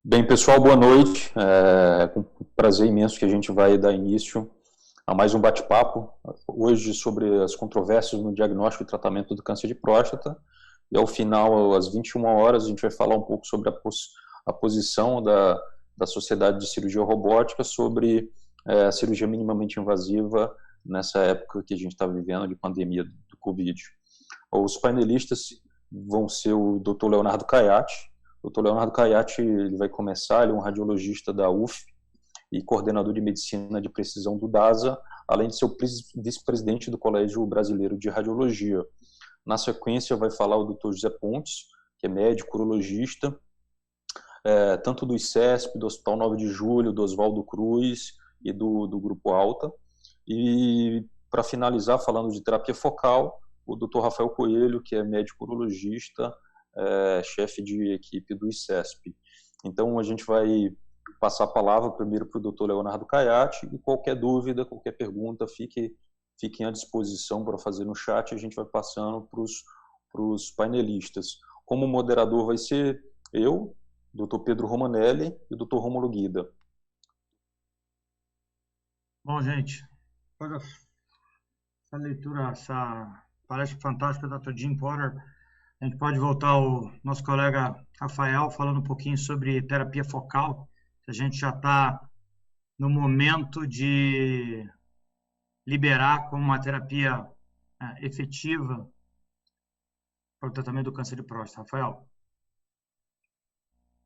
Bem, pessoal, boa noite. É com prazer imenso que a gente vai dar início a mais um bate-papo, hoje sobre as controvérsias no diagnóstico e tratamento do câncer de próstata. E ao final, às 21 horas, a gente vai falar um pouco sobre a posição da Sociedade de Cirurgia Robótica sobre a cirurgia minimamente invasiva nessa época que a gente está vivendo de pandemia do Covid. Os painelistas vão ser o Dr. Leonardo Caiati. O Dr. Leonardo Caiati, ele vai começar, ele é um radiologista da UF e coordenador de medicina de precisão do DASA, além de ser o vice-presidente do Colégio Brasileiro de Radiologia. Na sequência vai falar o Dr. José Pontes, que é médico urologista, tanto do ICESP, do Hospital 9 de Julho, do Oswaldo Cruz e do Grupo Alta. E para finalizar, falando de terapia focal, o Dr. Rafael Coelho, que é médico urologista, chefe de equipe do ICESP. Então, a gente vai passar a palavra primeiro para o Dr. Leonardo Caiati, e qualquer dúvida, qualquer pergunta, fiquem à disposição para fazer no chat, a gente vai passando para os painelistas. Como moderador vai ser eu, Dr. Pedro Romanelli e o Dr. Rômulo Guida. Bom, gente, depois essa leitura, essa palestra fantástica do Dr. Jim Potter, a gente pode voltar ao nosso colega Rafael falando um pouquinho sobre terapia focal. A gente já está no momento de liberar como uma terapia efetiva para o tratamento do câncer de próstata. Rafael,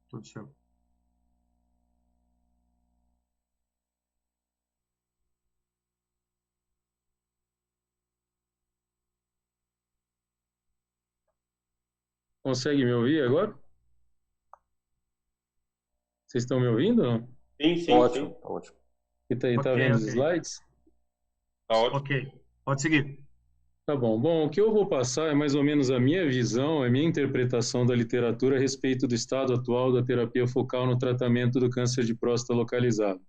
tudo seu. Consegue me ouvir agora? Vocês estão me ouvindo? Não? Sim. Ótimo. Tá vendo os slides? Tá ótimo. Ok, pode seguir. Tá bom. Bom, o que eu vou passar é mais ou menos a minha visão, a minha interpretação da literatura a respeito do estado atual da terapia focal no tratamento do câncer de próstata localizado.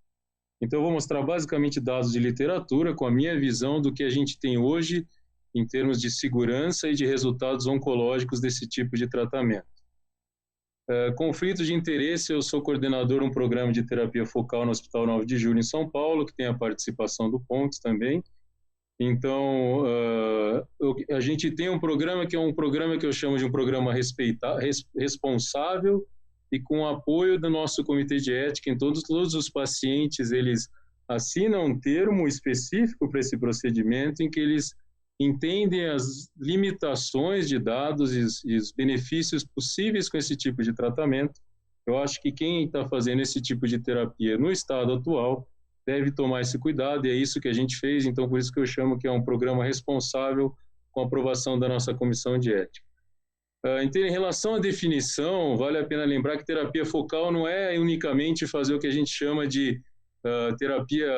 Então, eu vou mostrar basicamente dados de literatura com a minha visão do que a gente tem hoje em termos de segurança e de resultados oncológicos desse tipo de tratamento. Conflito de interesse, eu sou coordenador de um programa de terapia focal no Hospital 9 de Julho em São Paulo, que tem a participação do Pontes também. Então, a gente tem um programa que é um programa que eu chamo de um programa responsável e com apoio do nosso comitê de ética. Em todos os pacientes, eles assinam um termo específico para esse procedimento em que eles entendem as limitações de dados e os benefícios possíveis com esse tipo de tratamento. Eu acho que quem está fazendo esse tipo de terapia no estado atual deve tomar esse cuidado, e é isso que a gente fez, então por isso que eu chamo que é um programa responsável com a aprovação da nossa comissão de ética. Em relação à definição, vale a pena lembrar que terapia focal não é unicamente fazer o que a gente chama de terapia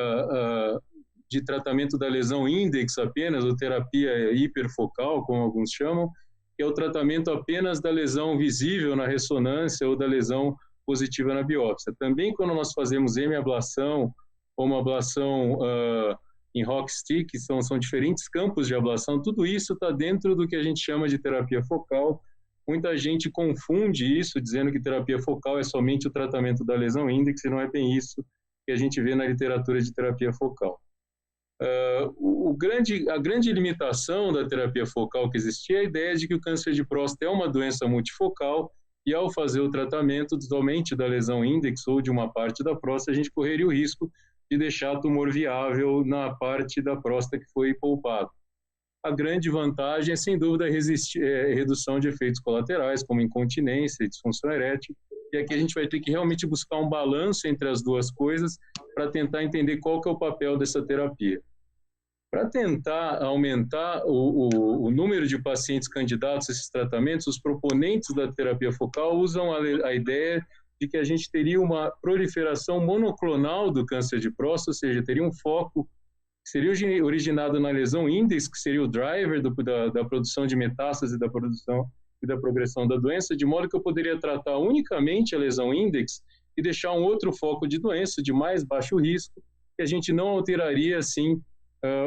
de tratamento da lesão index apenas, ou terapia hiperfocal, como alguns chamam, que é o tratamento apenas da lesão visível na ressonância ou da lesão positiva na biópsia. Também quando nós fazemos hemiablação ou uma ablação em rock stick, são diferentes campos de ablação, tudo isso está dentro do que a gente chama de terapia focal. Muita gente confunde isso, dizendo que terapia focal é somente o tratamento da lesão index, e não é bem isso que a gente vê na literatura de terapia focal. A grande limitação da terapia focal que existia é a ideia de que o câncer de próstata é uma doença multifocal e ao fazer o tratamento somente da lesão index ou de uma parte da próstata, a gente correria o risco de deixar tumor viável na parte da próstata que foi poupada. A grande vantagem é, sem dúvida, a redução de efeitos colaterais, como incontinência e disfunção erétil, e aqui a gente vai ter que realmente buscar um balanço entre as duas coisas para tentar entender qual que é o papel dessa terapia. Para tentar aumentar o número de pacientes candidatos a esses tratamentos, os proponentes da terapia focal usam a ideia de que a gente teria uma proliferação monoclonal do câncer de próstata, ou seja, teria um foco que seria originado na lesão index, que seria o driver da produção de metástase da produção e da progressão da doença, de modo que eu poderia tratar unicamente a lesão index e deixar um outro foco de doença de mais baixo risco, que a gente não alteraria, assim,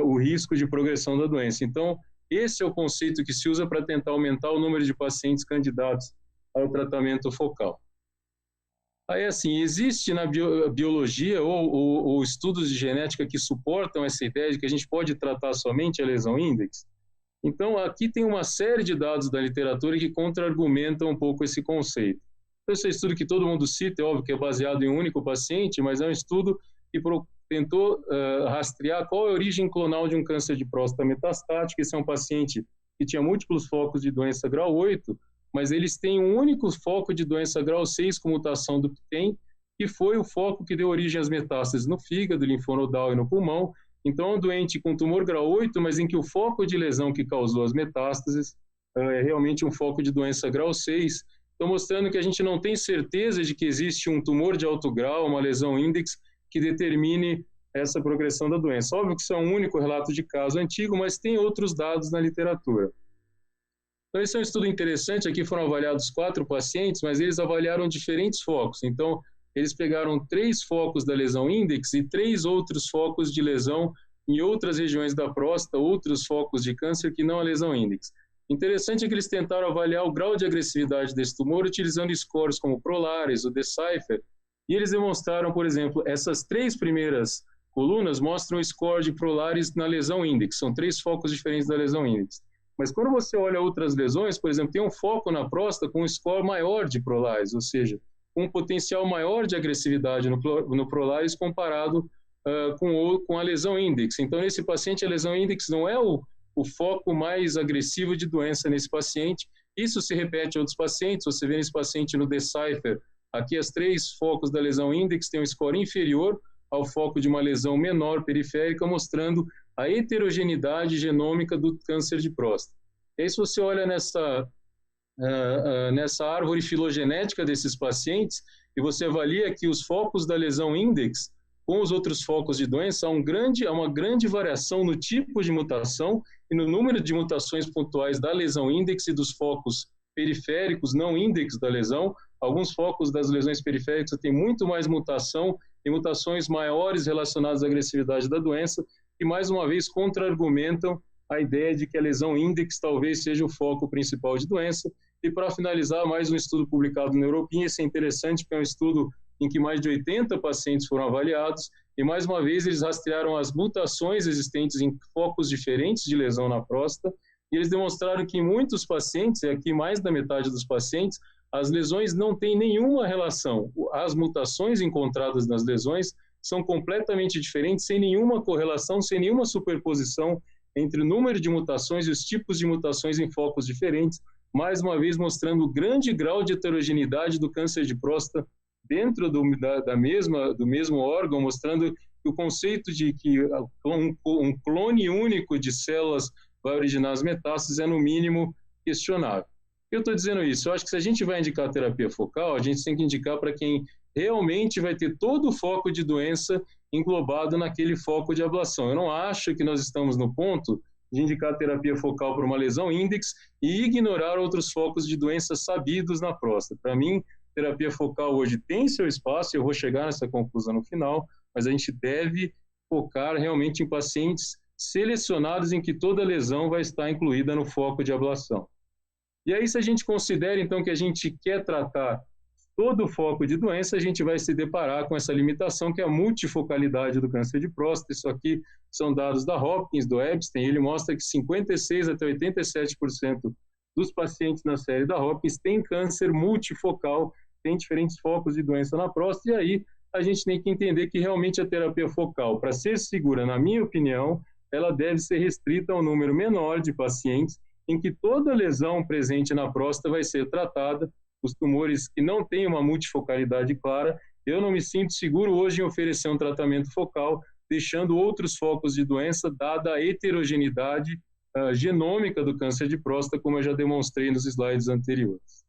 o risco de progressão da doença. Então, esse é o conceito que se usa para tentar aumentar o número de pacientes candidatos ao tratamento focal. Aí, assim, existe na biologia ou estudos de genética que suportam essa ideia de que a gente pode tratar somente a lesão índex? Então, aqui tem uma série de dados da literatura que contra-argumentam um pouco esse conceito. Então, esse estudo que todo mundo cita, é óbvio que é baseado em um único paciente, mas é um estudo que tentou rastrear qual é a origem clonal de um câncer de próstata metastático. Esse é um paciente que tinha múltiplos focos de doença grau 8, mas eles têm um único foco de doença grau 6 com mutação do PTEN, que foi o foco que deu origem às metástases no fígado, linfonodal e no pulmão. Então, é um doente com tumor grau 8, mas em que o foco de lesão que causou as metástases é realmente um foco de doença grau 6. Então, mostrando que a gente não tem certeza de que existe um tumor de alto grau, uma lesão índex, que determine essa progressão da doença. Óbvio que isso é um único relato de caso antigo, mas tem outros dados na literatura. Então, esse é um estudo interessante. Aqui foram avaliados 4 pacientes, mas eles avaliaram diferentes focos. Então, eles pegaram 3 focos da lesão índex e 3 outros focos de lesão em outras regiões da próstata, outros focos de câncer que não a lesão índex. Interessante é que eles tentaram avaliar o grau de agressividade desse tumor utilizando scores como Prolaris, o Decipher, e eles demonstraram, por exemplo, essas 3 primeiras colunas mostram o score de Prolaris na lesão índex, são 3 focos diferentes da lesão índex. Mas quando você olha outras lesões, por exemplo, tem um foco na próstata com um score maior de Prolaris, ou seja, um potencial maior de agressividade no Prolaris comparado com a lesão índex. Então, nesse paciente, a lesão índex não é o foco mais agressivo de doença nesse paciente. Isso se repete em outros pacientes. Você vê nesse paciente no Decipher, aqui as 3 focos da lesão índex têm um score inferior ao foco de uma lesão menor periférica, mostrando a heterogeneidade genômica do câncer de próstata. E aí, se você olha nessa árvore filogenética desses pacientes e você avalia aqui os focos da lesão índex com os outros focos de doença, há uma grande variação no tipo de mutação e no número de mutações pontuais da lesão índex e dos focos periféricos não índex da lesão. Alguns focos das lesões periféricas têm muito mais mutação e mutações maiores relacionadas à agressividade da doença, que mais uma vez contra-argumentam a ideia de que a lesão índex talvez seja o foco principal de doença. E para finalizar, mais um estudo publicado na European. Esse é interessante porque é um estudo em que mais de 80 pacientes foram avaliados e mais uma vez eles rastrearam as mutações existentes em focos diferentes de lesão na próstata e eles demonstraram que em muitos pacientes, e aqui mais da metade dos pacientes, as lesões não têm nenhuma relação. As mutações encontradas nas lesões são completamente diferentes, sem nenhuma correlação, sem nenhuma superposição entre o número de mutações e os tipos de mutações em focos diferentes, mais uma vez mostrando o grande grau de heterogeneidade do câncer de próstata dentro do mesmo órgão, mostrando que o conceito de que um clone único de células vai originar as metástases é, no mínimo, questionável. Eu estou dizendo isso, eu acho que se a gente vai indicar terapia focal, a gente tem que indicar para quem realmente vai ter todo o foco de doença englobado naquele foco de ablação. Eu não acho que nós estamos no ponto de indicar terapia focal para uma lesão índex e ignorar outros focos de doenças sabidos na próstata. Para mim, terapia focal hoje tem seu espaço, eu vou chegar nessa conclusão no final, mas a gente deve focar realmente em pacientes selecionados em que toda lesão vai estar incluída no foco de ablação. E aí, se a gente considera, então, que a gente quer tratar todo o foco de doença, a gente vai se deparar com essa limitação, que é a multifocalidade do câncer de próstata. Isso aqui são dados da Hopkins, do Epstein. Ele mostra que 56% até 87% dos pacientes na série da Hopkins têm câncer multifocal, tem diferentes focos de doença na próstata, e aí a gente tem que entender que realmente a terapia focal, para ser segura, na minha opinião, ela deve ser restrita a um número menor de pacientes em que toda lesão presente na próstata vai ser tratada. Os tumores que não têm uma multifocalidade clara, eu não me sinto seguro hoje em oferecer um tratamento focal, deixando outros focos de doença, dada a heterogeneidade genômica do câncer de próstata, como eu já demonstrei nos slides anteriores.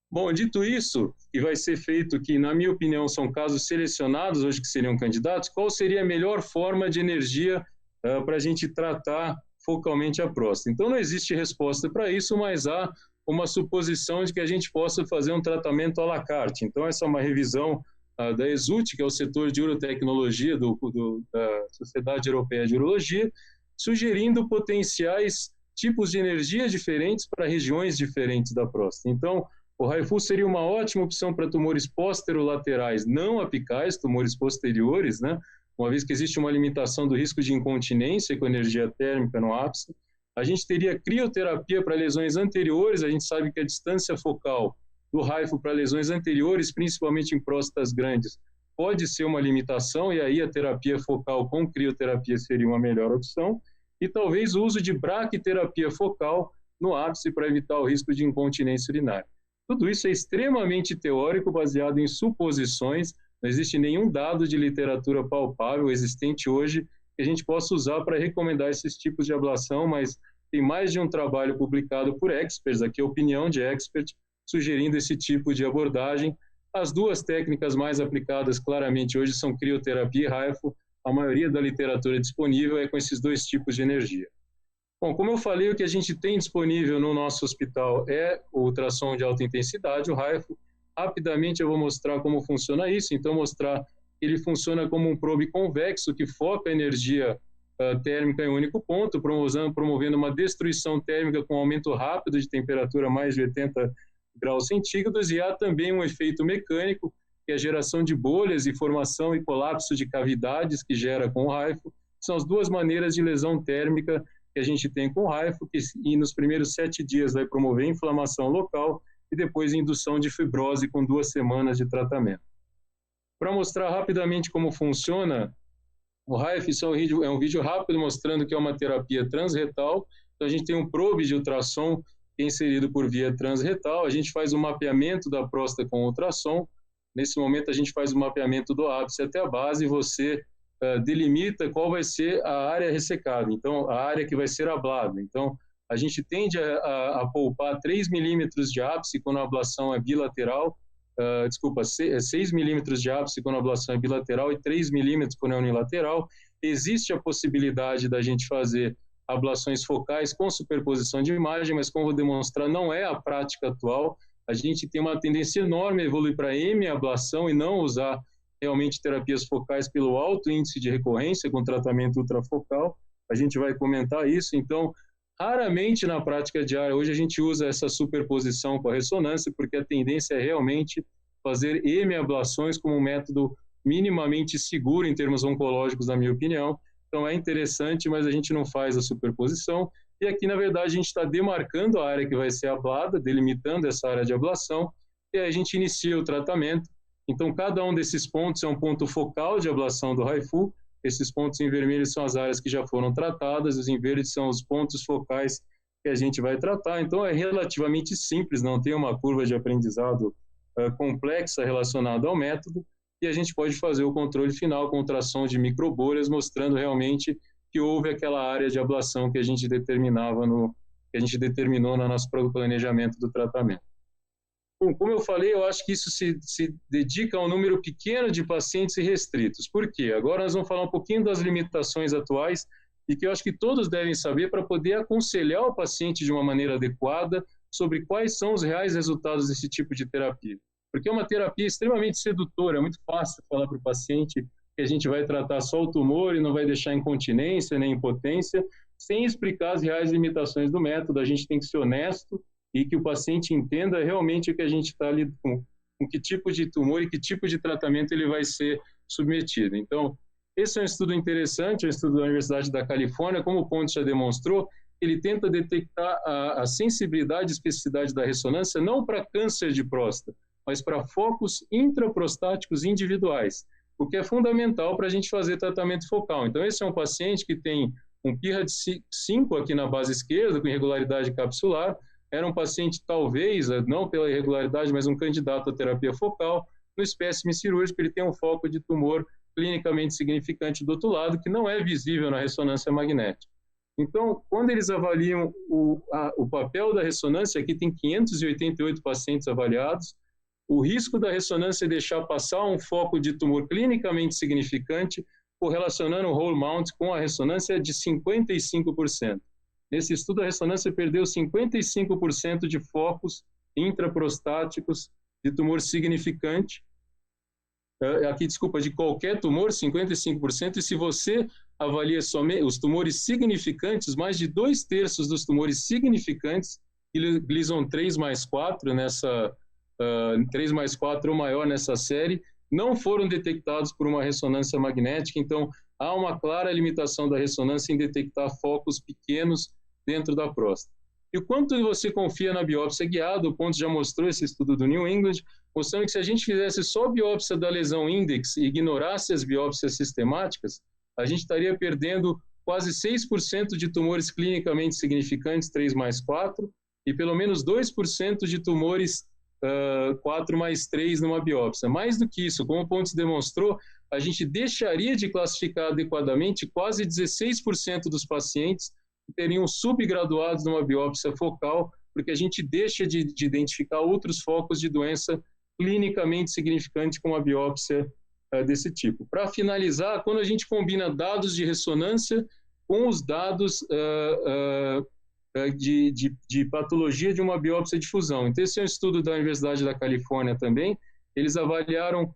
Bom, dito isso, que vai ser feito, que na minha opinião são casos selecionados hoje que seriam candidatos, qual seria a melhor forma de energia para a gente tratar focalmente a próstata? Então não existe resposta para isso, mas há uma suposição de que a gente possa fazer um tratamento à la carte. Então essa é uma revisão da ESUT, que é o setor de urotecnologia da Sociedade Europeia de Urologia, sugerindo potenciais tipos de energia diferentes para regiões diferentes da próstata. Então, O HIFU seria uma ótima opção para tumores posterolaterais não apicais, tumores posteriores, né? Uma vez que existe uma limitação do risco de incontinência com energia térmica no ápice. A gente teria crioterapia para lesões anteriores, a gente sabe que a distância focal do HIFU para lesões anteriores, principalmente em próstatas grandes, pode ser uma limitação, e aí a terapia focal com crioterapia seria uma melhor opção, e talvez o uso de braquiterapia focal no ápice para evitar o risco de incontinência urinária. Tudo isso é extremamente teórico, baseado em suposições, não existe nenhum dado de literatura palpável existente hoje que a gente possa usar para recomendar esses tipos de ablação, mas tem mais de um trabalho publicado por experts, aqui a opinião de expert, sugerindo esse tipo de abordagem. As duas técnicas mais aplicadas claramente hoje são crioterapia e HIFU. A maioria da literatura disponível é com esses dois tipos de energia. Bom, como eu falei, o que a gente tem disponível no nosso hospital é o ultrassom de alta intensidade, o HIFU. Rapidamente eu vou mostrar como funciona isso, então mostrar que ele funciona como um probe convexo que foca a energia térmica em um único ponto, promovendo uma destruição térmica com aumento rápido de temperatura mais de 80 graus centígrados, e há também um efeito mecânico, que é a geração de bolhas e formação e colapso de cavidades que gera com o HIFU. São as duas maneiras de lesão térmica que a gente tem com o HIFU, que nos primeiros 7 dias vai promover inflamação local e depois indução de fibrose com 2 semanas de tratamento. Para mostrar rapidamente como funciona, o HIFU é um vídeo rápido mostrando que é uma terapia transretal. Então a gente tem um probe de ultrassom inserido por via transretal, a gente faz o mapeamento da próstata com ultrassom. Nesse momento a gente faz o mapeamento do ápice até a base e você delimita qual vai ser a área ressecada, então a área que vai ser ablada. Então a gente tende a poupar 3 milímetros de ápice quando a ablação é bilateral, 6 milímetros de ápice quando a ablação é bilateral e 3 milímetros quando é unilateral. Existe a possibilidade da gente fazer ablações focais com superposição de imagem, mas como vou demonstrar, não é a prática atual. A gente tem uma tendência enorme a evoluir para hemiablação e não usar realmente terapias focais pelo alto índice de recorrência com tratamento ultrafocal. A gente vai comentar isso. Então, raramente na prática diária hoje a gente usa essa superposição com a ressonância, porque a tendência é realmente fazer hemiablações como um método minimamente seguro em termos oncológicos, na minha opinião. Então é interessante, mas a gente não faz a superposição. E aqui, na verdade, a gente está demarcando a área que vai ser ablada, delimitando essa área de ablação, e aí a gente inicia o tratamento. Então, cada um desses pontos é um ponto focal de ablação do HIFU. Esses pontos em vermelho são as áreas que já foram tratadas, os em verde são os pontos focais que a gente vai tratar. Então, é relativamente simples, não tem uma curva de aprendizado complexa relacionada ao método, e a gente pode fazer o controle final com ultrassom de microbolhas, mostrando realmente que houve aquela área de ablação que a gente determinou no nosso planejamento do tratamento. Bom, como eu falei, eu acho que isso se dedica a um número pequeno de pacientes e restritos. Por quê? Agora nós vamos falar um pouquinho das limitações atuais e que eu acho que todos devem saber para poder aconselhar o paciente de uma maneira adequada sobre quais são os reais resultados desse tipo de terapia. Porque é uma terapia extremamente sedutora, é muito fácil falar para o paciente que a gente vai tratar só o tumor e não vai deixar incontinência nem impotência, sem explicar as reais limitações do método. A gente tem que ser honesto e que o paciente entenda realmente o que a gente está ali com que tipo de tumor e que tipo de tratamento ele vai ser submetido. Então, esse é um estudo interessante, é um estudo da Universidade da Califórnia, como o Pontes já demonstrou, ele tenta detectar a sensibilidade e especificidade da ressonância não para câncer de próstata, mas para focos intraprostáticos individuais, o que é fundamental para a gente fazer tratamento focal. Então, esse é um paciente que tem um PIRA de 5 aqui na base esquerda, com irregularidade capsular, era um paciente, talvez, não pela irregularidade, mas um candidato à terapia focal. No espécime cirúrgico, ele tem um foco de tumor clinicamente significante do outro lado, que não é visível na ressonância magnética. Então, quando eles avaliam o papel da ressonância, aqui tem 588 pacientes avaliados, o risco da ressonância deixar passar um foco de tumor clinicamente significante, correlacionando o whole mount com a ressonância, é de 55%. Nesse estudo, a ressonância perdeu 55% de focos intraprostáticos de tumor significante. De qualquer tumor, 55%. E se você avalia somente os tumores significantes, mais de 2/3 dos tumores significantes, Gleason 3+4 nessa 3+4 ou maior nessa série, não foram detectados por uma ressonância magnética. Então, há uma clara limitação da ressonância em detectar focos pequenos dentro da próstata. E o quanto você confia na biópsia guiada, o ponto já mostrou esse estudo do New England, mostrando que se a gente fizesse só a biópsia da lesão index e ignorasse as biópsias sistemáticas, a gente estaria perdendo quase 6% de tumores clinicamente significantes 3+4 e pelo menos 2% de tumores 4+3 numa biópsia. Mais do que isso, como o Pontes demonstrou, a gente deixaria de classificar adequadamente quase 16% dos pacientes que teriam subgraduados numa biópsia focal, porque a gente deixa de identificar outros focos de doença clinicamente significante com uma biópsia desse tipo. Para finalizar, quando a gente combina dados de ressonância com os dados de patologia de uma biópsia de fusão. Então, esse é um estudo da Universidade da Califórnia também. Eles avaliaram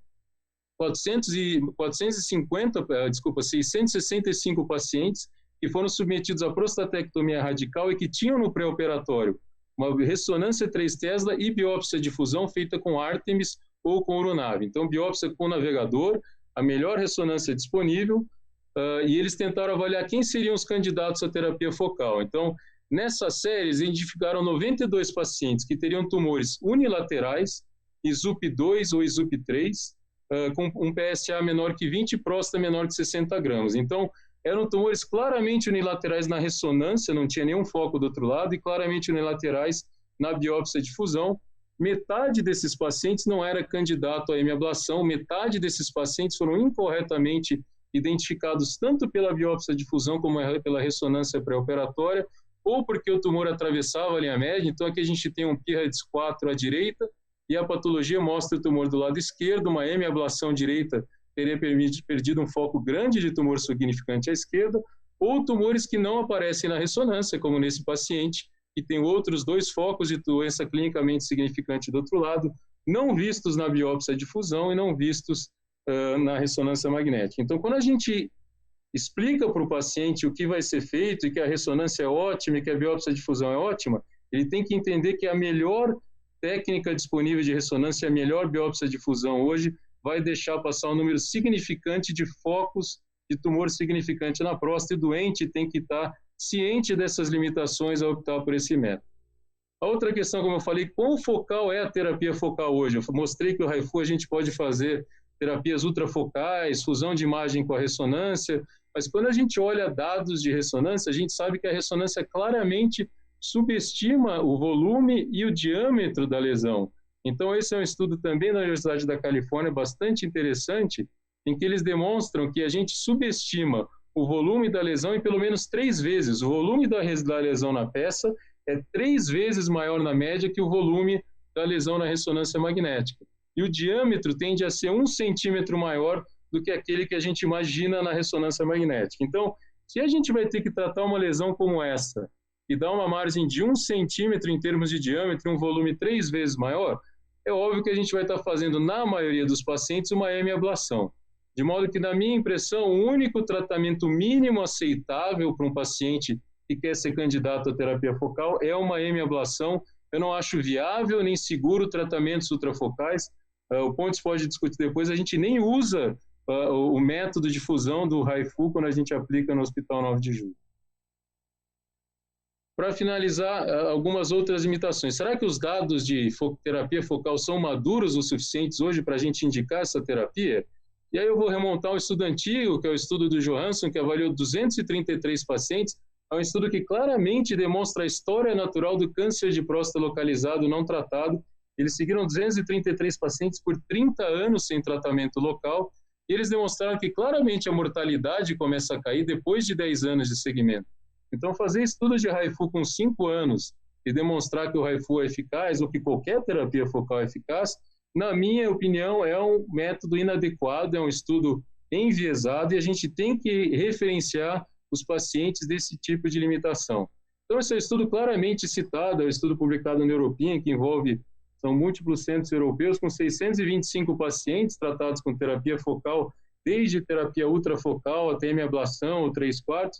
665 pacientes que foram submetidos à prostatectomia radical e que tinham no pré-operatório uma ressonância 3 Tesla e biópsia de fusão feita com Artemis ou com Uronave. Então, biópsia com navegador, a melhor ressonância disponível, e eles tentaram avaliar quem seriam os candidatos à terapia focal. Então, nessa série, eles identificaram 92 pacientes que teriam tumores unilaterais, ISUP2 ou ISUP3, com um PSA menor que 20 e próstata menor que 60 gramas. Então, eram tumores claramente unilaterais na ressonância, não tinha nenhum foco do outro lado, e claramente unilaterais na biópsia de fusão. Metade desses pacientes não era candidato à hemiablação, metade desses pacientes foram incorretamente identificados tanto pela biópsia de fusão como pela ressonância pré-operatória, ou porque o tumor atravessava a linha média. Então aqui a gente tem um PIRADS 4 à direita, e a patologia mostra o tumor do lado esquerdo, uma hemiablação direita teria perdido um foco grande de tumor significante à esquerda, ou tumores que não aparecem na ressonância, como nesse paciente, que tem outros 2 focos de doença clinicamente significante do outro lado, não vistos na biópsia de fusão e não vistos na ressonância magnética. Então, quando a gente explica para o paciente o que vai ser feito e que a ressonância é ótima e que a biópsia de fusão é ótima, ele tem que entender que a melhor técnica disponível de ressonância, a melhor biópsia de fusão hoje, vai deixar passar um número significante de focos de tumor significante na próstata, e o doente tem que estar ciente dessas limitações ao optar por esse método. A outra questão, como eu falei, quão focal é a terapia focal hoje? Eu mostrei que o HIFU a gente pode fazer terapias ultrafocais, fusão de imagem com a ressonância, mas quando a gente olha dados de ressonância, a gente sabe que a ressonância claramente subestima o volume e o diâmetro da lesão. Então, esse é um estudo também da Universidade da Califórnia, bastante interessante, em que eles demonstram que a gente subestima o volume da lesão em pelo menos 3 vezes. O volume da lesão na peça é 3 vezes maior na média que o volume da lesão na ressonância magnética. E o diâmetro tende a ser 1 centímetro maior do que aquele que a gente imagina na ressonância magnética. Então, se a gente vai ter que tratar uma lesão como essa, e dá uma margem de 1 centímetro em termos de diâmetro, um volume 3 vezes maior, é óbvio que a gente vai estar fazendo, na maioria dos pacientes, uma hemiablação. De modo que, na minha impressão, o único tratamento mínimo aceitável para um paciente que quer ser candidato à terapia focal é uma hemiablação. Eu não acho viável nem seguro tratamentos ultrafocais. O Pontes pode discutir depois, a gente nem usa o método de fusão do HIFU quando a gente aplica no Hospital 9 de Julho. Para finalizar, algumas outras limitações. Será que os dados de terapia focal são maduros o suficientes hoje para a gente indicar essa terapia? E aí eu vou remontar um estudo antigo, que é o estudo do Johansson, que avaliou 233 pacientes. É um estudo que claramente demonstra a história natural do câncer de próstata localizado não tratado. Eles seguiram 233 pacientes por 30 anos sem tratamento local, e eles demonstraram que claramente a mortalidade começa a cair depois de 10 anos de segmento. Então, fazer estudos de HIFU com 5 anos e demonstrar que o HIFU é eficaz, ou que qualquer terapia focal é eficaz, na minha opinião, é um método inadequado, é um estudo enviesado, e a gente tem que referenciar os pacientes desse tipo de limitação. Então, esse é um estudo claramente citado, é um estudo publicado na European, que são múltiplos centros europeus, com 625 pacientes tratados com terapia focal, desde terapia ultrafocal até hemiablação ou 3/4,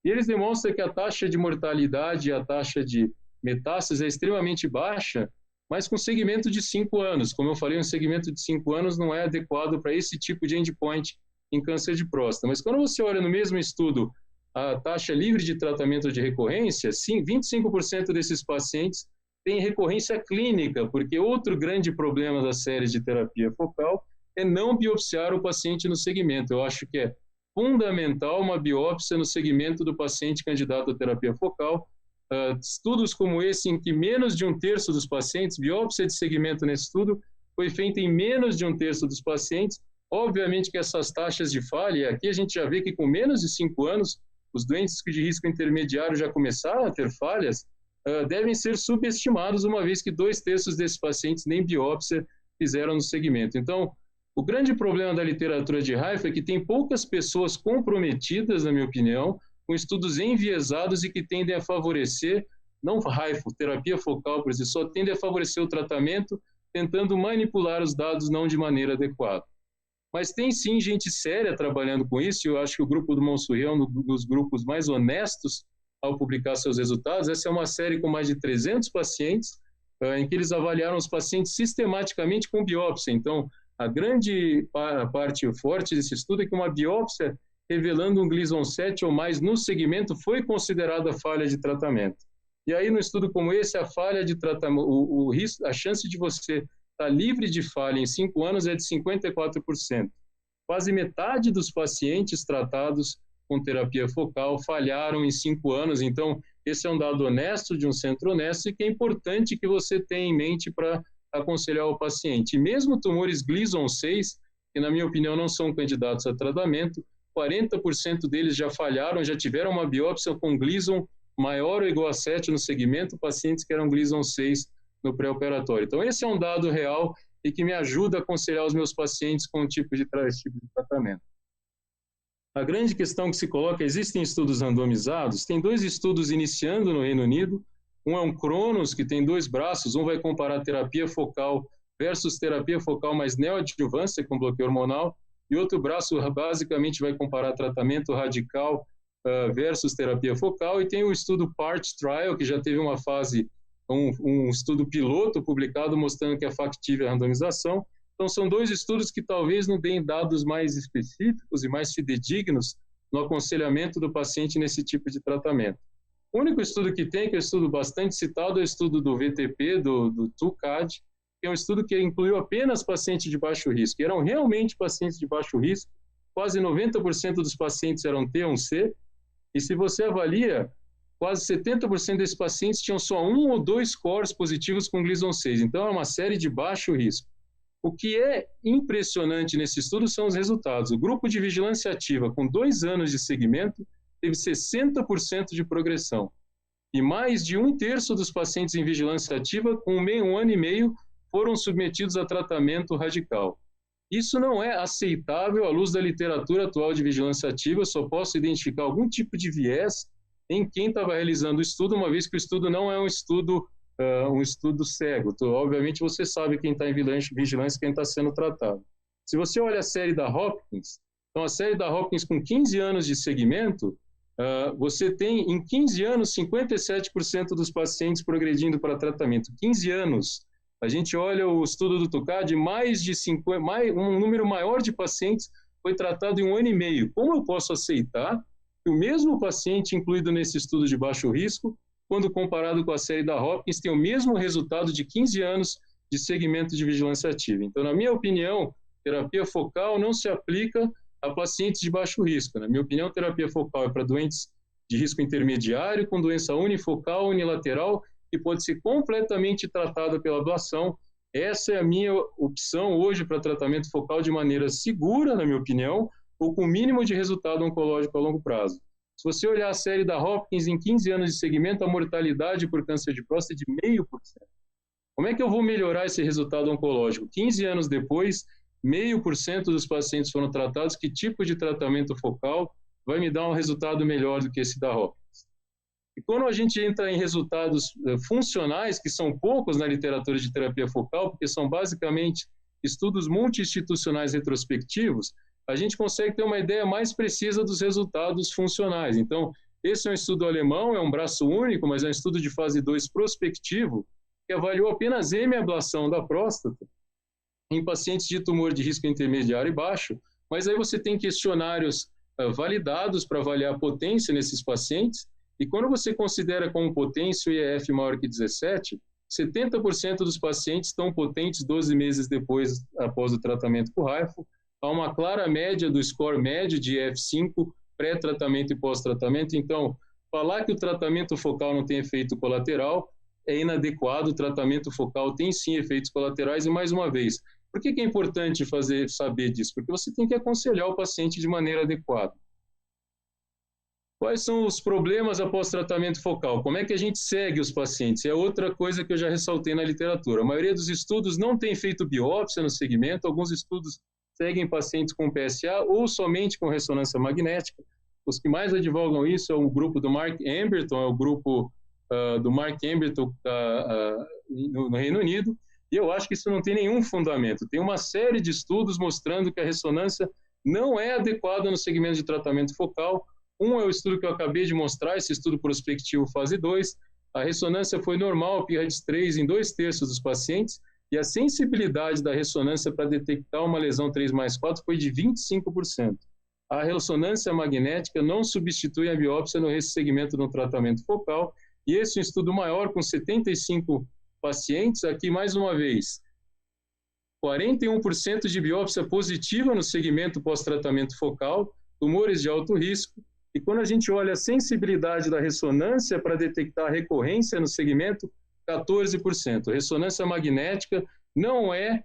e eles demonstram que a taxa de mortalidade e a taxa de metástase é extremamente baixa, mas com segmento de 5 anos. Como eu falei, um segmento de 5 anos não é adequado para esse tipo de endpoint em câncer de próstata. Mas quando você olha no mesmo estudo a taxa livre de tratamento de recorrência, sim, 25% desses pacientes têm recorrência clínica, porque outro grande problema das séries de terapia focal é não biopsiar o paciente no segmento. Eu acho que é fundamental uma biópsia no segmento do paciente candidato à terapia focal. Estudos como esse, em que menos de 1/3 dos pacientes, biópsia de segmento nesse estudo, foi feita em menos de 1/3 dos pacientes. Obviamente que essas taxas de falha, aqui a gente já vê que com menos de 5 anos, os doentes de risco intermediário já começaram a ter falhas, devem ser subestimados, uma vez que 2/3 desses pacientes nem biópsia fizeram no segmento. Então, o grande problema da literatura de HIFU é que tem poucas pessoas comprometidas, na minha opinião, com estudos enviesados e que tendem a favorecer, não HIFU, terapia focal por si só, tendem a favorecer o tratamento, tentando manipular os dados não de maneira adequada. Mas tem sim gente séria trabalhando com isso, e eu acho que o grupo do Montsouris é um dos grupos mais honestos ao publicar seus resultados. Essa é uma série com mais de 300 pacientes, em que eles avaliaram os pacientes sistematicamente com biópsia. Então, a grande parte forte desse estudo é que uma biópsia revelando um Gleason 7 ou mais no segmento foi considerada falha de tratamento. E aí, no estudo como esse, a falha de tratamento, a chance de você estar livre de falha em 5 anos é de 54%. Quase metade dos pacientes tratados com terapia focal falharam em 5 anos. Então, esse é um dado honesto de um centro honesto e que é importante que você tenha em mente para aconselhar o paciente. E mesmo tumores Gleason 6, que na minha opinião não são candidatos a tratamento, 40% deles já falharam, já tiveram uma biópsia com Gleason maior ou igual a 7 no segmento, pacientes que eram Gleason 6 no pré-operatório. Então, esse é um dado real e que me ajuda a aconselhar os meus pacientes com esse tipo de tratamento. A grande questão que se coloca, existem estudos randomizados, tem 2 estudos iniciando no Reino Unido, um é um Cronos, que tem 2 braços, um vai comparar terapia focal versus terapia focal mais neoadjuvância com bloqueio hormonal, e outro braço basicamente vai comparar tratamento radical versus terapia focal, e tem o estudo PART Trial, que já teve uma fase, um estudo piloto publicado mostrando que é factível a randomização. Então, são 2 estudos que talvez não deem dados mais específicos e mais fidedignos no aconselhamento do paciente nesse tipo de tratamento. O único estudo que tem, que é um estudo bastante citado, é o estudo do VTP, do TUCAD, que é um estudo que incluiu apenas pacientes de baixo risco. E eram realmente pacientes de baixo risco, quase 90% dos pacientes eram T1C, e se você avalia, quase 70% desses pacientes tinham só 1 ou 2 scores positivos com Gleason 6. Então, é uma série de baixo risco. O que é impressionante nesse estudo são os resultados. O grupo de vigilância ativa, com 2 anos de segmento, teve 60% de progressão. E mais de 1/3 dos pacientes em vigilância ativa, com 1 ano e meio, foram submetidos a tratamento radical. Isso não é aceitável à luz da literatura atual de vigilância ativa. Eu só posso identificar algum tipo de viés em quem estava realizando o estudo, uma vez que o estudo não é um estudo cego. Então, obviamente, você sabe quem está em vigilância e quem está sendo tratado. Se você olha a série da Hopkins, então a série da Hopkins com 15 anos de segmento, você tem em 15 anos 57% dos pacientes progredindo para tratamento. 15 anos. A gente olha o estudo do TUCAD, um número maior de pacientes foi tratado em 1 ano e meio. Como eu posso aceitar que o mesmo paciente incluído nesse estudo de baixo risco, quando comparado com a série da Hopkins, tem o mesmo resultado de 15 anos de segmento de vigilância ativa? Então, na minha opinião, terapia focal não se aplica a pacientes de baixo risco. Na minha opinião, terapia focal é para doentes de risco intermediário, com doença unifocal, unilateral, que pode ser completamente tratada pela ablação. Essa é a minha opção hoje para tratamento focal de maneira segura, na minha opinião, ou com mínimo de resultado oncológico a longo prazo. Se você olhar a série da Hopkins, em 15 anos de segmento, a mortalidade por câncer de próstata é de 0,5%. Como é que eu vou melhorar esse resultado oncológico? 15 anos depois, 0,5% dos pacientes foram tratados. Que tipo de tratamento focal vai me dar um resultado melhor do que esse da Hopkins? E quando a gente entra em resultados funcionais, que são poucos na literatura de terapia focal, porque são basicamente estudos multi-institucionais retrospectivos, a gente consegue ter uma ideia mais precisa dos resultados funcionais. Então, esse é um estudo alemão, é um braço único, mas é um estudo de fase 2 prospectivo, que avaliou apenas hemiablação da próstata em pacientes de tumor de risco intermediário e baixo, mas aí você tem questionários validados para avaliar a potência nesses pacientes, e quando você considera como potência o IEF maior que 17, 70% dos pacientes estão potentes 12 meses depois, após o tratamento com HIFU. Há uma clara média do score médio de IEF5, pré-tratamento e pós-tratamento. Então, falar que o tratamento focal não tem efeito colateral é inadequado. O tratamento focal tem sim efeitos colaterais, e mais uma vez, por que é importante saber disso? Porque você tem que aconselhar o paciente de maneira adequada. Quais são os problemas após tratamento focal? Como é que a gente segue os pacientes? É outra coisa que eu já ressaltei na literatura. A maioria dos estudos não tem feito biópsia no segmento, alguns estudos seguem pacientes com PSA ou somente com ressonância magnética. Os que mais advogam isso é o grupo do Mark Emberton, é o grupo do Mark Emberton no Reino Unido, e eu acho que isso não tem nenhum fundamento. Tem uma série de estudos mostrando que a ressonância não é adequada no segmento de tratamento focal. Um é o estudo que eu acabei de mostrar, esse estudo prospectivo fase 2. A ressonância foi normal, p-RADS 3 em 2/3 dos pacientes, e a sensibilidade da ressonância para detectar uma lesão 3+4 foi de 25%. A ressonância magnética não substitui a biópsia nesse segmento no tratamento focal, e esse é um estudo maior, com 75 pacientes, aqui mais uma vez, 41% de biópsia positiva no segmento pós-tratamento focal, tumores de alto risco, e quando a gente olha a sensibilidade da ressonância para detectar recorrência no segmento, 14%. Ressonância magnética não é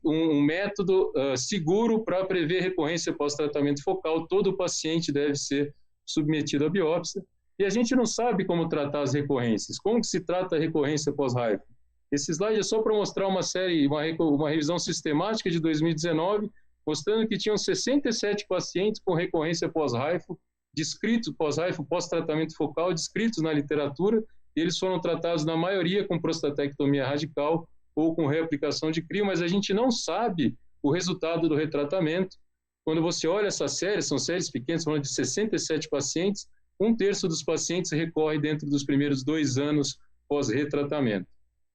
um método seguro para prever recorrência pós-tratamento focal. Todo paciente deve ser submetido à biópsia. E a gente não sabe como tratar as recorrências. Como que se trata a recorrência pós-HIFU? Esse slide é só para mostrar uma revisão sistemática de 2019, mostrando que tinham 67 pacientes com recorrência pós-HIFU, descritos pós-HIFU, pós-tratamento focal, descritos na literatura, e eles foram tratados, na maioria, com prostatectomia radical ou com reaplicação de crio, mas a gente não sabe o resultado do retratamento. Quando você olha essa série, são séries pequenas, falando de 67 pacientes, 1/3 dos pacientes recorre dentro dos primeiros 2 anos pós-retratamento.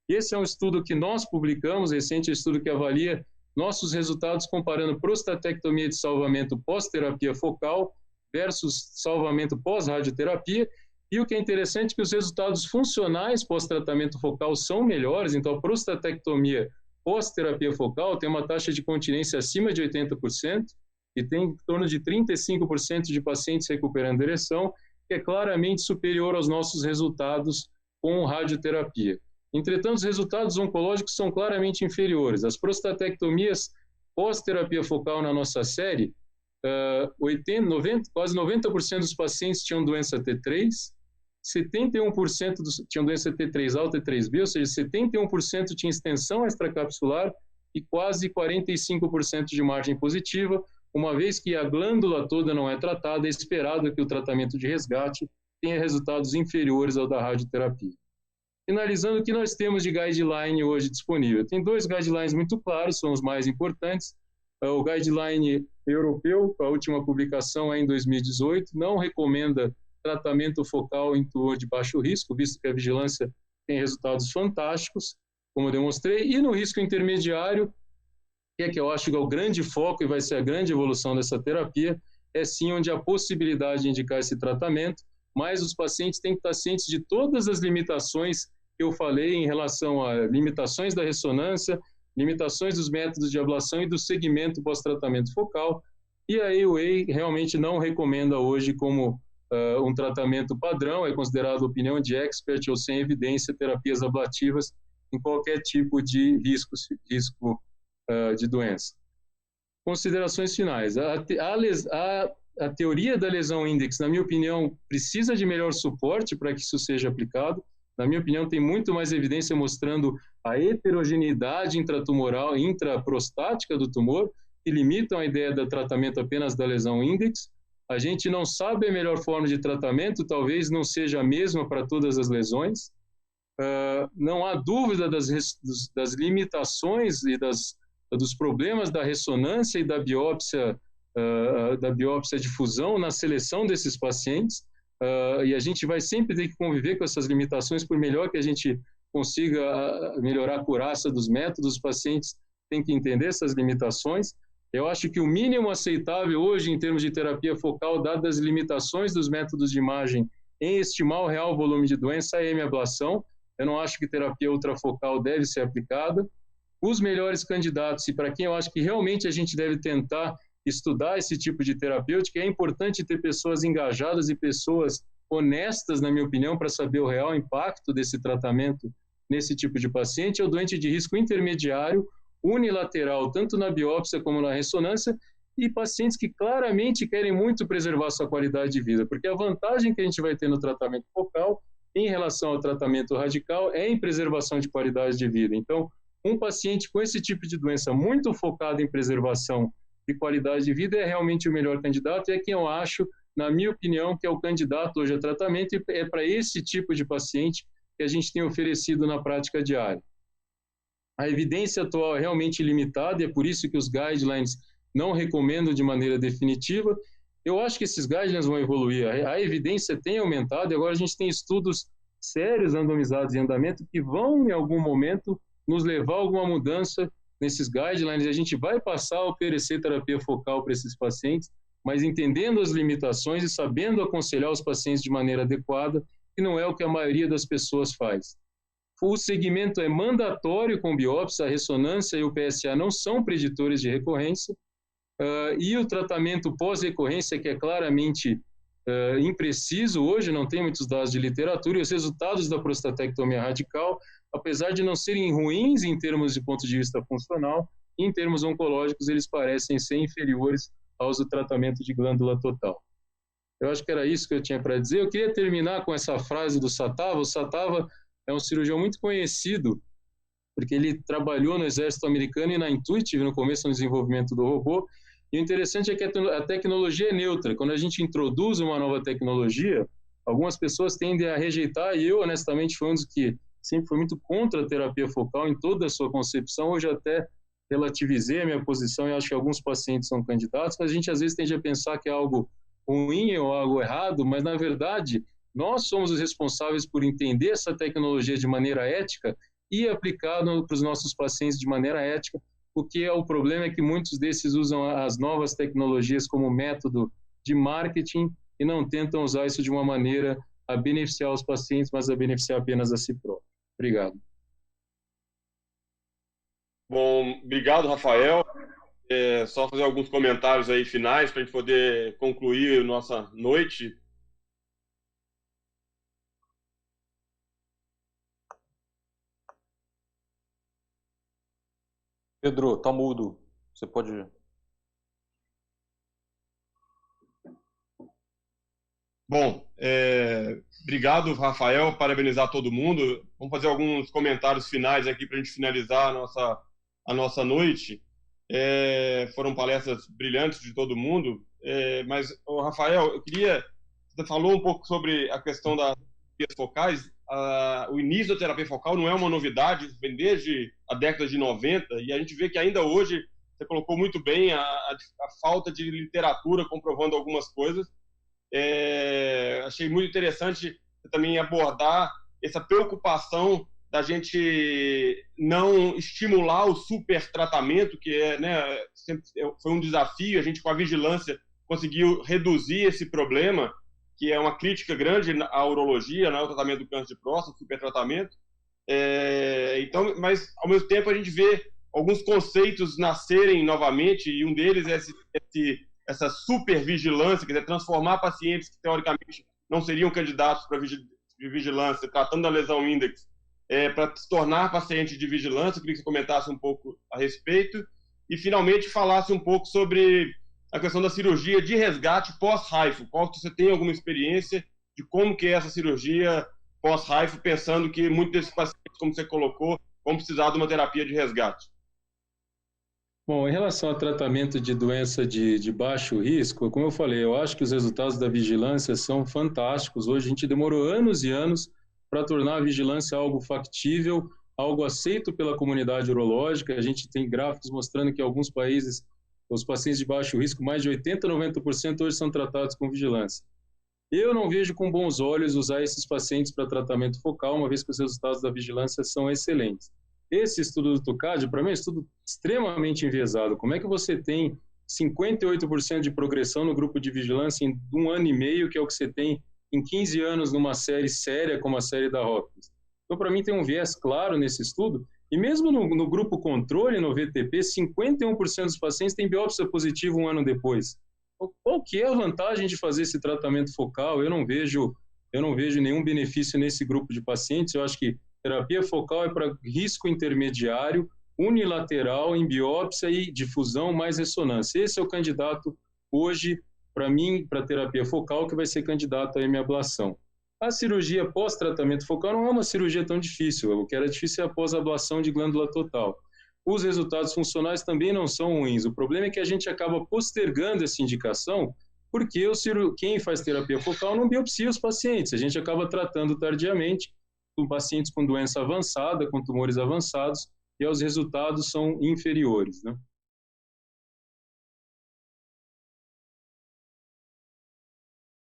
Esse é um estudo que nós publicamos, recente estudo que avalia nossos resultados comparando prostatectomia de salvamento pós-terapia focal versus salvamento pós-radioterapia, e o que é interessante é que os resultados funcionais pós-tratamento focal são melhores. Então a prostatectomia pós-terapia focal tem uma taxa de continência acima de 80% e tem em torno de 35% de pacientes recuperando ereção, que é claramente superior aos nossos resultados com radioterapia. Entretanto, os resultados oncológicos são claramente inferiores. As prostatectomias pós-terapia focal na nossa série, quase 90% dos pacientes tinham doença T3, 71% tinham doença T3A ou T3B, ou seja, 71% tinha extensão extracapsular e quase 45% de margem positiva. Uma vez que a glândula toda não é tratada, é esperado que o tratamento de resgate tenha resultados inferiores ao da radioterapia. Finalizando, o que nós temos de guideline hoje disponível? Tem 2 guidelines muito claros, são os mais importantes. O guideline europeu, a última publicação é em 2018, não recomenda tratamento focal em tumor de baixo risco, visto que a vigilância tem resultados fantásticos, como eu demonstrei, e no risco intermediário, que eu acho que é o grande foco e vai ser a grande evolução dessa terapia, é sim onde há possibilidade de indicar esse tratamento, mas os pacientes têm que estar cientes de todas as limitações que eu falei em relação a limitações da ressonância, limitações dos métodos de ablação e do segmento pós-tratamento focal, e a AUA realmente não recomenda hoje como um tratamento padrão, é considerado opinião de expert ou sem evidência terapias ablativas em qualquer tipo de risco de doença. Considerações finais. A teoria da lesão index, na minha opinião, precisa de melhor suporte para que isso seja aplicado. Na minha opinião, tem muito mais evidência mostrando a heterogeneidade intratumoral e intraprostática do tumor, que limitam a ideia do tratamento apenas da lesão index. A gente não sabe a melhor forma de tratamento, talvez não seja a mesma para todas as lesões. Não há dúvida das limitações e dos problemas da ressonância e da biópsia de fusão na seleção desses pacientes. E a gente vai sempre ter que conviver com essas limitações, por melhor que a gente consiga melhorar a curaça dos métodos, os pacientes têm que entender essas limitações. Eu acho que o mínimo aceitável hoje, em termos de terapia focal, dadas as limitações dos métodos de imagem em estimar o real volume de doença, é a hemiablação. Eu não acho que terapia ultrafocal deve ser aplicada. Os melhores candidatos, e para quem eu acho que realmente a gente deve tentar estudar esse tipo de terapêutica, é importante ter pessoas engajadas e pessoas honestas, na minha opinião, para saber o real impacto desse tratamento nesse tipo de paciente, é o doente de risco intermediário, unilateral, tanto na biópsia como na ressonância, e pacientes que claramente querem muito preservar sua qualidade de vida, porque a vantagem que a gente vai ter no tratamento focal em relação ao tratamento radical é em preservação de qualidade de vida. Então, um paciente com esse tipo de doença muito focado em preservação de qualidade de vida é realmente o melhor candidato, e é quem eu acho, na minha opinião, que é o candidato hoje a tratamento, e é para esse tipo de paciente que a gente tem oferecido na prática diária. A evidência atual é realmente limitada, e é por isso que os guidelines não recomendam de maneira definitiva. Eu acho que esses guidelines vão evoluir, a evidência tem aumentado, e agora a gente tem estudos sérios randomizados em andamento que vão, em algum momento, nos levar a alguma mudança nesses guidelines, e a gente vai passar a oferecer terapia focal para esses pacientes, mas entendendo as limitações e sabendo aconselhar os pacientes de maneira adequada, que não é o que a maioria das pessoas faz. O segmento é mandatório com biópsia, a ressonância e o PSA não são preditores de recorrência, e o tratamento pós-recorrência, que é claramente impreciso, hoje não tem muitos dados de literatura, e os resultados da prostatectomia radical, apesar de não serem ruins em termos de ponto de vista funcional, em termos oncológicos eles parecem ser inferiores aos do tratamento de glândula total. Eu acho que era isso que eu tinha para dizer. Eu queria terminar com essa frase do Satava. O Satava é um cirurgião muito conhecido, porque ele trabalhou no exército americano e na Intuitive, no começo do desenvolvimento do robô. E o interessante é que a tecnologia é neutra. Quando a gente introduz uma nova tecnologia, algumas pessoas tendem a rejeitar, e eu, honestamente, fui um dos que sempre fui muito contra a terapia focal em toda a sua concepção. Hoje até relativizei a minha posição e acho que alguns pacientes são candidatos, mas a gente às vezes tende a pensar que é algo ruim ou algo errado, mas na verdade nós somos os responsáveis por entender essa tecnologia de maneira ética e aplicar para os nossos pacientes de maneira ética, porque o problema é que muitos desses usam as novas tecnologias como método de marketing e não tentam usar isso de uma maneira a beneficiar os pacientes, mas a beneficiar apenas a si próprio. Obrigado. Bom, obrigado, Rafael. Só fazer alguns comentários aí finais para a gente poder concluir a nossa noite. Pedro, tá mudo. Você pode... Bom, obrigado, Rafael, parabenizar todo mundo. Vamos fazer alguns comentários finais aqui para a gente finalizar a nossa noite. Foram palestras brilhantes de todo mundo, mas, Rafael, eu queria... Você falou um pouco sobre a questão das terapias focais. O início da terapia focal não é uma novidade, vem desde a década de 90, e a gente vê que ainda hoje, você colocou muito bem a falta de literatura comprovando algumas coisas. Achei muito interessante também abordar essa preocupação da gente não estimular o super tratamento, que sempre foi um desafio. A gente, com a vigilância, conseguiu reduzir esse problema, que é uma crítica grande à urologia, o tratamento do câncer de próstata, super tratamento. Então, mas, ao mesmo tempo, a gente vê alguns conceitos nascerem novamente, e um deles é essa supervigilância, quer dizer, transformar pacientes que, teoricamente, não seriam candidatos para vigilância, tratando da lesão índex, para se tornar paciente de vigilância. Eu queria que você comentasse um pouco a respeito e, finalmente, falasse um pouco sobre a questão da cirurgia de resgate pós-HIFU. Qual que você tem alguma experiência de como que é essa cirurgia pós-HIFU, pensando que muitos desses pacientes, como você colocou, vão precisar de uma terapia de resgate? Bom, em relação ao tratamento de doença de baixo risco, como eu falei, eu acho que os resultados da vigilância são fantásticos. Hoje a gente demorou anos e anos para tornar a vigilância algo factível, algo aceito pela comunidade urológica. A gente tem gráficos mostrando que em alguns países os pacientes de baixo risco, mais de 80%, 90% hoje são tratados com vigilância. Eu não vejo com bons olhos usar esses pacientes para tratamento focal, uma vez que os resultados da vigilância são excelentes. Esse estudo do Tucad, para mim, é um estudo extremamente enviesado. Como é que você tem 58% de progressão no grupo de vigilância em 1 ano e meio, que é o que você tem em 15 anos numa série séria como a série da Hopkins? Então, para mim, tem um viés claro nesse estudo. E mesmo no grupo controle, no VTP, 51% dos pacientes têm biópsia positiva 1 ano depois. Qual que é a vantagem de fazer esse tratamento focal? Eu não vejo nenhum benefício nesse grupo de pacientes. Eu acho que terapia focal é para risco intermediário, unilateral, em biópsia e difusão mais ressonância. Esse é o candidato hoje, para mim, para terapia focal, que vai ser candidato à hemiablação. A cirurgia pós-tratamento focal não é uma cirurgia tão difícil. O que era difícil é a pós-ablação de glândula total. Os resultados funcionais também não são ruins. O problema é que a gente acaba postergando essa indicação porque quem faz terapia focal não biopsia os pacientes. A gente acaba tratando tardiamente com pacientes com doença avançada, com tumores avançados, e os resultados são inferiores, né?